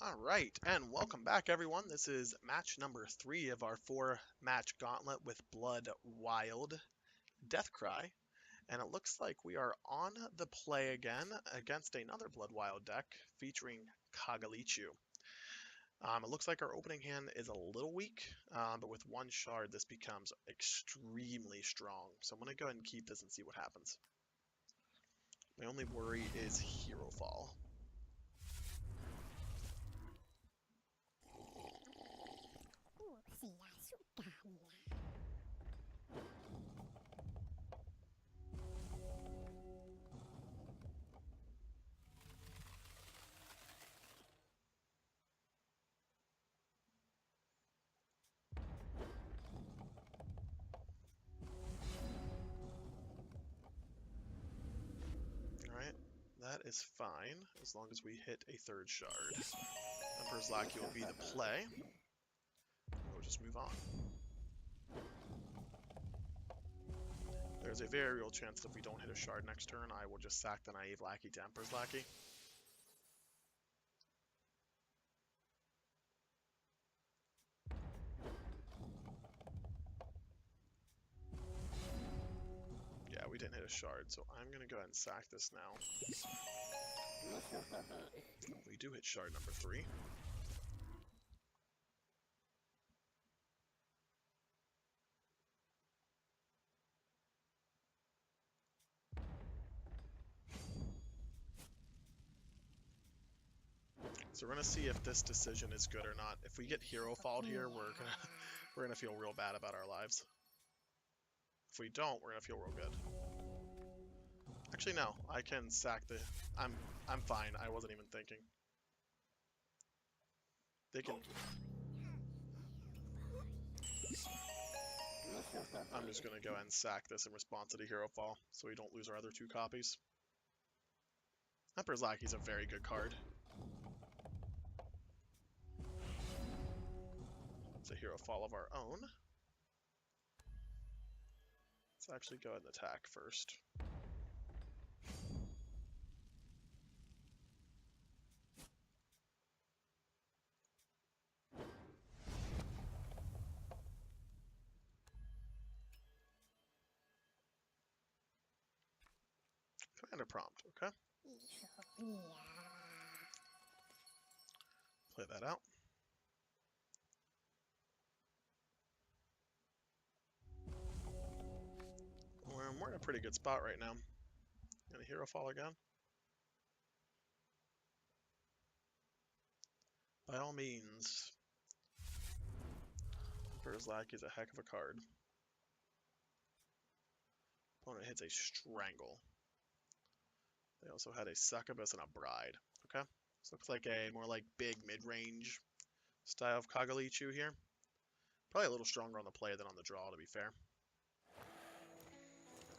All right, and welcome back, everyone. This is match number 3 of our 4-match gauntlet with Blood Wild Deathcry, and it looks like we are on the play again against another Blood Wild deck featuring Kagalichu. It looks like our opening hand is a little weak, but with one shard, this becomes extremely strong. So I'm going to go ahead and keep this and see what happens. My only worry is Hero Fall. Alright, that is fine, as long as we hit a third shard. Emperor's Lackey will be the play. We'll just move on. There's a very real chance that if we don't hit a shard next turn, I will just sack the Naive Lackey to Emperor's Lackey. Yeah, we didn't hit a shard, so I'm going to go ahead and sack this now. We do hit shard number 3. So we're gonna see if this decision is good or not. If we get hero fault here, we're gonna feel real bad about our lives. If we don't, we're gonna feel real good. Actually, no. I can sack the. I'm fine. I wasn't even thinking. They can. I'm just gonna go ahead and sack this in response to the hero fall, so we don't lose our other 2 copies. Emperor's Lackey is a very good card. It's a hero fall of our own. Let's actually go ahead and attack first. Commander prompt, okay? Play that out. We're in a pretty good spot right now. Gonna hero fall again. By all means. Emperor's Lackey is a heck of a card. Opponent hits a Strangle. They also had a Succubus and a Bride. Okay, this looks like a more like big mid-range style of Kagalichu here. Probably a little stronger on the play than on the draw, to be fair.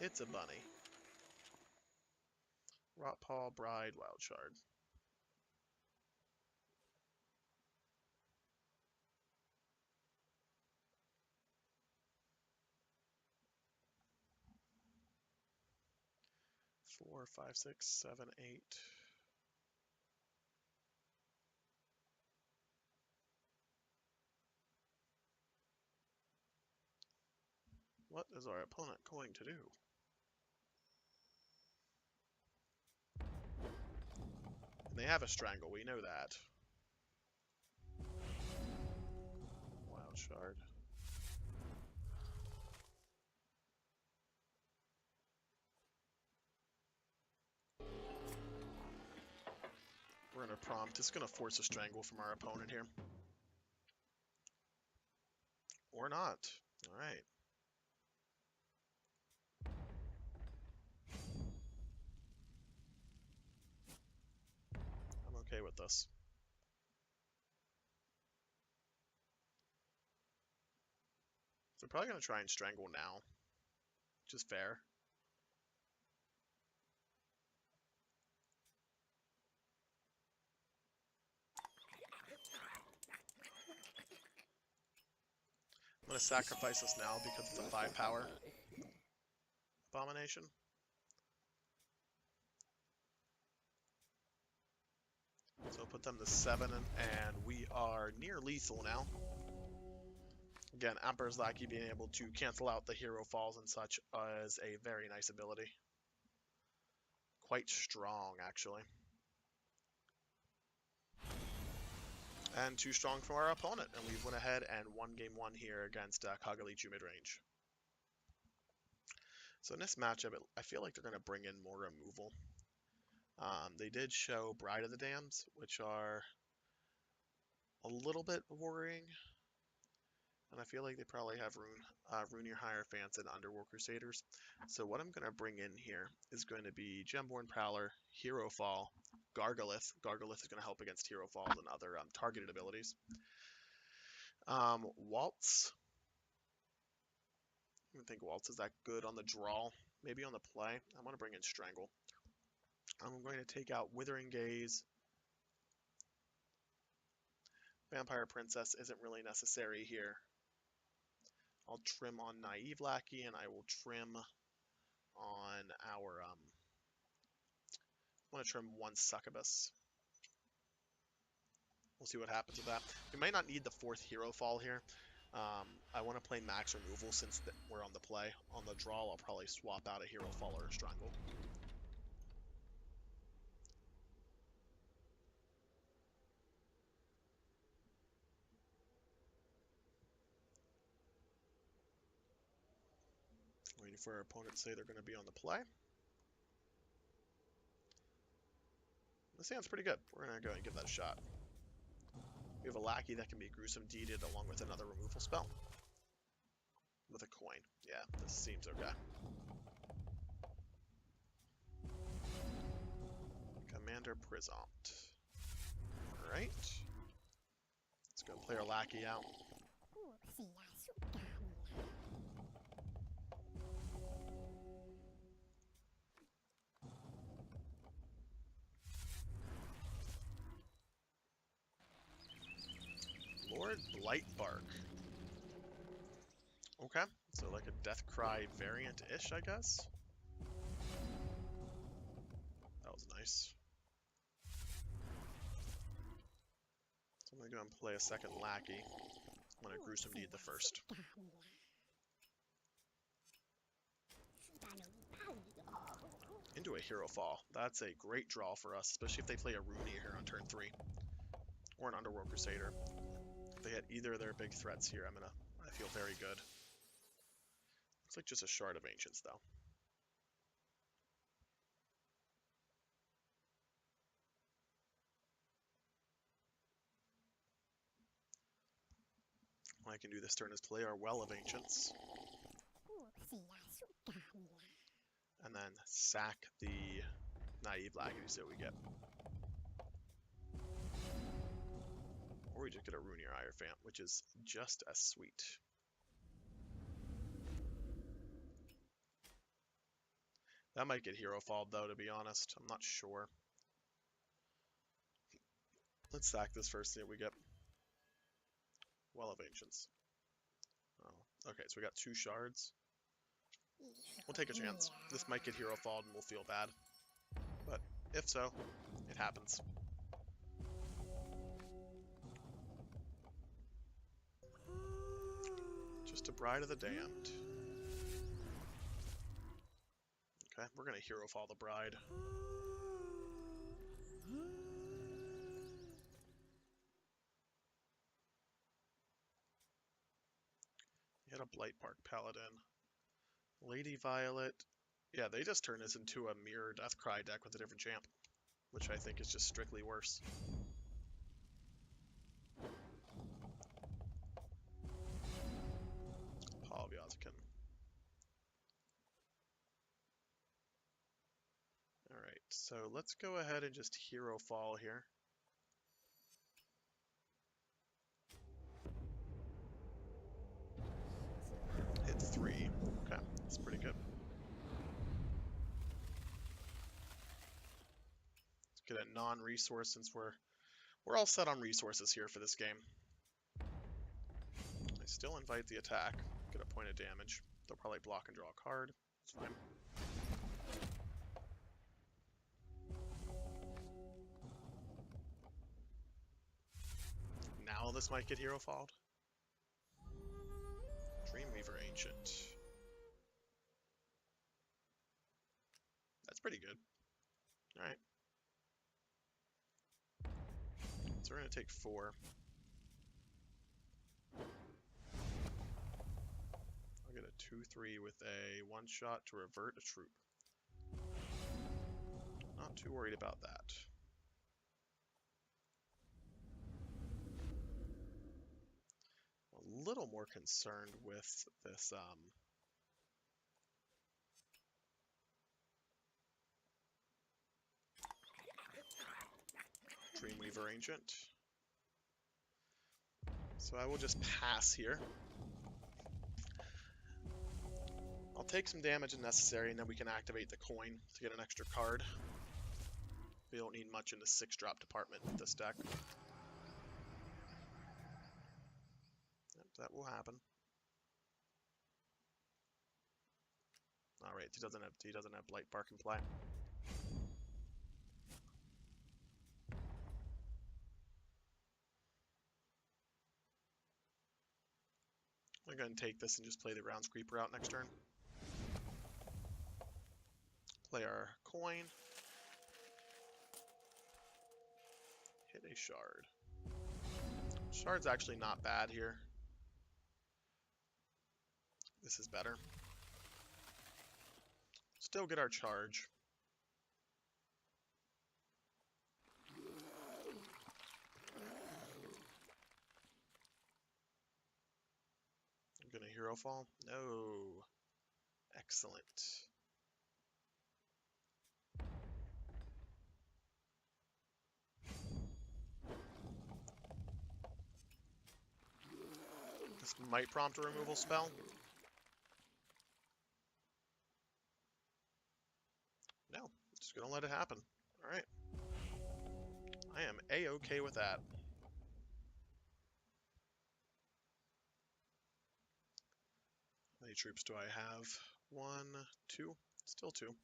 It's a bunny. Rotpaw, Bride, Wild Shard. Four, 5, 6, 7, 8. What is our opponent going to do? And they have a Strangle, we know that. Wild Shard. We're gonna prompt. It's gonna force a Strangle from our opponent here. Or not. Alright. I'm okay with this. So we're probably going to try and Strangle now, which is fair. I'm going to sacrifice this now because it's a 5 power abomination. So put them to 7, and we are near lethal now. Again, Emperor's Lackey being able to cancel out the hero falls and such is a very nice ability. Quite strong, actually. And too strong for our opponent, and we went ahead and won game 1 here against Kagalichu midrange. So in this matchup, I feel like they're going to bring in more removal. They did show Bride of the Dams, which are a little bit worrying. And I feel like they probably have Runier Hierophants and Underworld Crusaders. So what I'm going to bring in here is going to be Gemborn Prowler, Hero Fall, Gargalith. Gargalith is going to help against Hero Falls and other targeted abilities. Waltz. I don't think Waltz is that good on the draw. Maybe on the play. I want to bring in Strangle. I'm going to take out Withering Gaze. Vampire Princess isn't really necessary here. I'll trim on Naive Lackey, and I will trim on our, I want to trim 1 Succubus. We'll see what happens with that. We might not need the 4th Hero Fall here. I want to play max removal since we're on the play. On the draw, I'll probably swap out a Hero Fall or a Strangle. Waiting for our opponent to say they're going to be on the play. This hand's pretty good. We're going to go ahead and give that a shot. We have a Lackey that can be Gruesome Deeded along with another removal spell. With a coin. Yeah, this seems okay. Commander Prisant. Alright. Let's go play our Lackey out. Lord Blightbark. Okay, so like a Deathcry variant-ish, I guess. That was nice. So I'm going to go and play a second Lackey. I'm going to Gruesome Deed the first. Into a Hero Fall. That's a great draw for us, especially if they play a Rooney here on turn 3. Or an Underworld Crusader. If they hit either of their big threats here, I feel very good. Looks like just a Shard of Ancients, though. What I can do this turn is play our Well of Ancients. And then sack the Naive Lackey to see what we get. Or we just get a Runier Hierophant, which is just as sweet. That might get Hero Fall though, to be honest. I'm not sure. Let's sack this first, see what we get. Well of Ancients. Oh, okay, so we got 2 shards. We'll take a chance. This might get Hero Fall and we'll feel bad. But if so, it happens. Just a Bride of the Damned. Okay, we're going to Hero Fall the Bride. He had a Blightbark Paladin. Lady Violet. Yeah, they just turned this into a mirror Deathcry deck with a different champ, which I think is just strictly worse. Paul-Vyazikin. Alright, so let's go ahead and just Hero Fall here. Hit 3. Okay, that's pretty good. Let's get a non-resource since we're all set on resources here for this game. I still invite the attack. Get a point of damage. They'll probably block and draw a card. It's fine. this might get hero followed. Dreamweaver Ancient. That's pretty good. Alright. So we're going to take 4. I'll get a 2/3 with a 1-shot to revert a troop. Not too worried about that. A little more concerned with this Dreamweaver Ancient. So I will just pass here. I'll take some damage if necessary, and then we can activate the coin to get an extra card. We don't need much in the 6-drop department with this deck. Yep, that will happen. Alright, he doesn't have Blight Bark in play. I'm going to take this and just play the Groundskeeper out next turn. Play our coin. Hit a shard. Shard's actually not bad here. This is better. Still get our charge. I'm gonna hero fall. No. Excellent. This might prompt a removal spell. No, just gonna let it happen. Alright. I am A-okay with that. How many troops do I have? 1, 2. Still 2.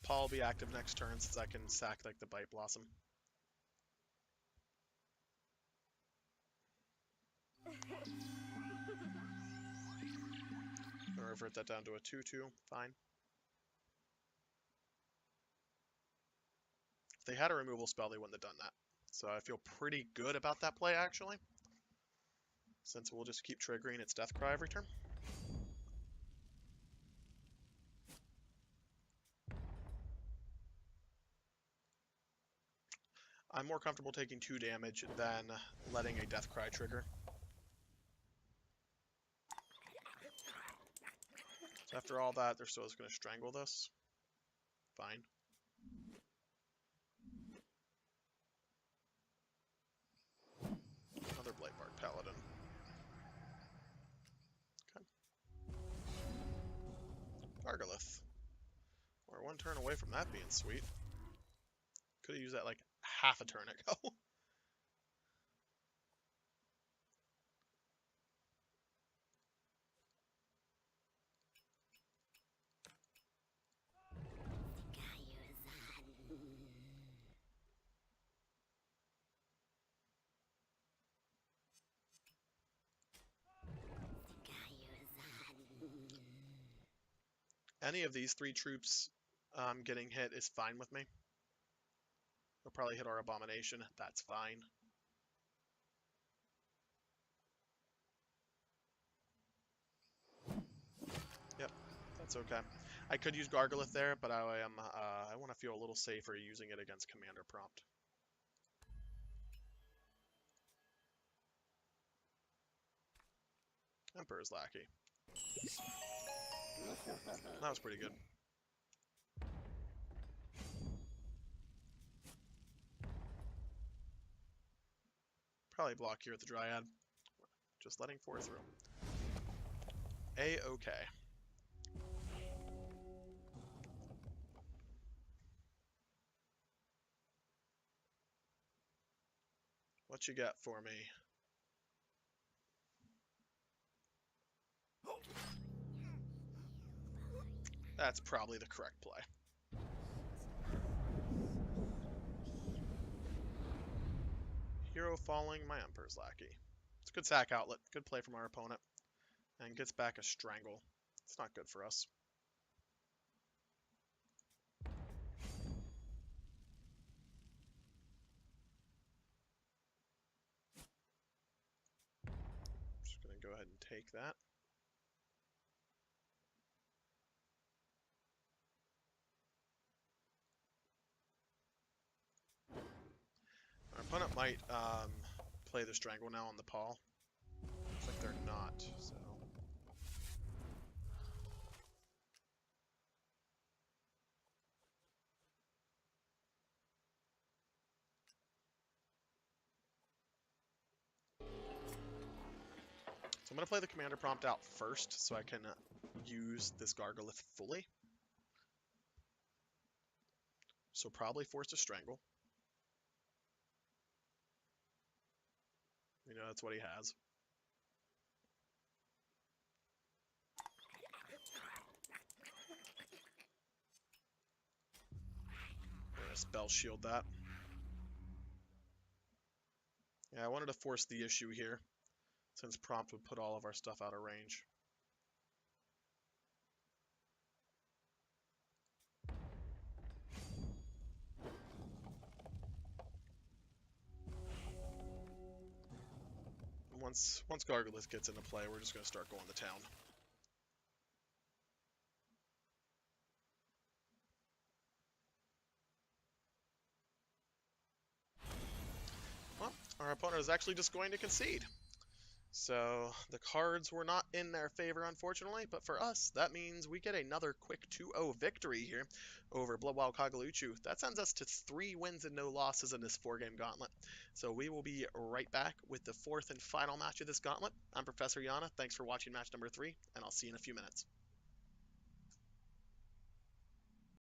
Paul will be active next turn since I can sack like the Bite Blossom. I'm gonna revert that down to a 2/2. Fine. If they had a removal spell, they wouldn't have done that. So I feel pretty good about that play, actually. Since we'll just keep triggering its Deathcry every turn. I'm more comfortable taking 2 damage than letting a Deathcry trigger. So after all that, they're still just going to strangle this. Fine. Another Blightbark Paladin. Okay. Gargalith. We're 1 turn away from that being sweet. Could have used that like half a turn ago. Any of these 3 troops getting hit is fine with me. They'll probably hit our Abomination. That's fine. Yep, that's okay. I could use Gargalith there, but I want to feel a little safer using it against Commander Prompt. Emperor's Lackey. That was pretty good. Probably block here with the Dryad. Just letting 4 through. A-okay. What you got for me? That's probably the correct play. Hero falling, my Emperor's Lackey. Good sack outlet. Good play from our opponent. And gets back a strangle. It's not good for us. Just going to go ahead and take that. Our opponent might play the strangle now on the paw. Looks like they're not, so. So I'm going to play the commander prompt out first so I can use this Gargolith fully. So probably force a strangle. You know, that's what he has. We're going to spell shield that. Yeah, I wanted to force the issue here, since prompt would put all of our stuff out of range. Once Gargolith gets into play, we're just going to start going to town. Well, our opponent is actually just going to concede. So the cards were not in their favor, unfortunately, but for us, that means we get another quick 2-0 victory here over Bloodwild Kagaluchu. That sends us to 3 wins and no losses in this 4-game gauntlet. So we will be right back with the 4th and final match of this gauntlet. I'm Professor Yana. Thanks for watching match number 3, and I'll see you in a few minutes.